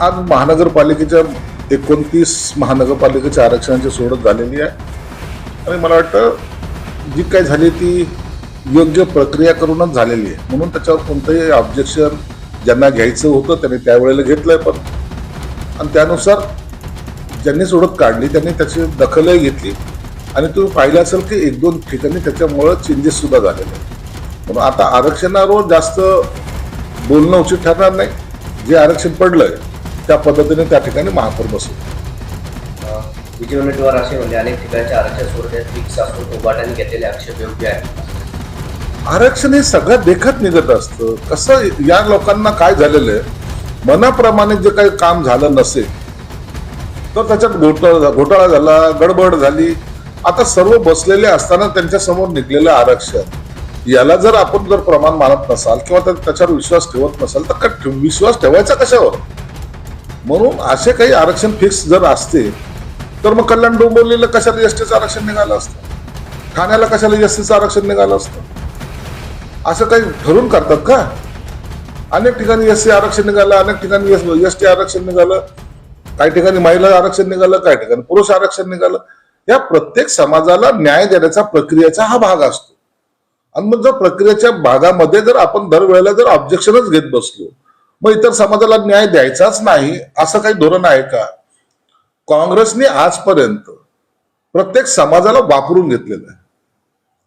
आज महानगरपालिकेच्या 29 महानगरपालिकेच्या आरक्षणाची सोडत झालेली आहे आणि मला वाटतं जी काय झाली ती योग्य प्रक्रिया करूनच झालेली आहे, म्हणून त्याच्यावर कोणतंही ऑब्जेक्शन ज्यांना घ्यायचं होतं त्यांनी त्यावेळेला घेतलंय, पण आणि त्यानुसार ज्यांनी सोडत काढली त्यांनी त्याची दखलही घेतली आणि तुम्ही पाहिलं असेल की 1-2 ठिकाणी त्याच्यामुळं चेंजेस सुद्धा झालेले आहेत. म्हणून आता आरक्षणावर जास्त बोलणं उचित ठरणार नाही. जे आरक्षण पडलंय त्या पद्धतीने त्या ठिकाणी महापौर बसू. विजय उमेदवार असे म्हणजे अनेक ठिकाणचे आरक्षण सोडण्यात फिक्स असून उभाटाने घेतलेले आक्षेप योग्य आहे. आरक्षण हे सगळं देखत निघत असतं. कसं या लोकांना काय झालेलं आहे, मनाप्रमाणे जे काही काम झालं नसेल तर त्याच्यात घोटाळा झाला, गडबड झाली. आता सर्व बसलेले असताना त्यांच्या समोर निघलेलं आरक्षण याला जर आपण जर प्रमाण मानत नसाल किंवा त्याच्यावर विश्वास ठेवत नसाल तर विश्वास ठेवायचा कशावर. म्हणून असे काही आरक्षण फिक्स जर असते तर मग कल्याण डोंबिवलीला कशाला एसटीचं आरक्षण निघालं असतं, ठाण्याला कशाला एसटीचं आरक्षण निघालं असतं. असं काही ठरवून करतात का? अनेक ठिकाणी एससी आरक्षण निघालं, अनेक ठिकाणी एसटी आरक्षण निघालं, काही ठिकाणी महिला आरक्षण निघालं, काही ठिकाणी पुरुष आरक्षण निघालं. या प्रत्येक समाजाला न्याय देण्याचा प्रक्रियेचा हा भाग असतो आणि मग जर प्रक्रियेच्या भागामध्ये जर आपण दरवेळेला जर ऑब्जेक्शनच घेत बसलो मग इतर समाजाला न्याय द्यायचाच नाही असं काही धोरण आहे का? काँग्रेसने आजपर्यंत प्रत्येक समाजाला वापरून घेतलेलं आहे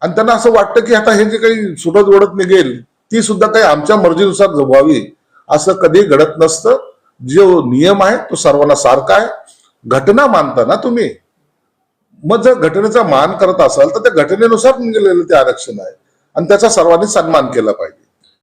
आणि त्यांना असं वाटतं की आता हे जे काही सुटत ओढत निघेल ती सुद्धा काही आमच्या मर्जीनुसार व्हावी असं कधी घडत नसतं. जो नियम आहे तो सर्वांना सारखा आहे. घटना मानता ना तुम्ही, मग जर घटनेचा मान करत असाल तर त्या घटनेनुसार निघालेलं ते आरक्षण आहे आणि त्याचा सर्वांनी सन्मान केला पाहिजे.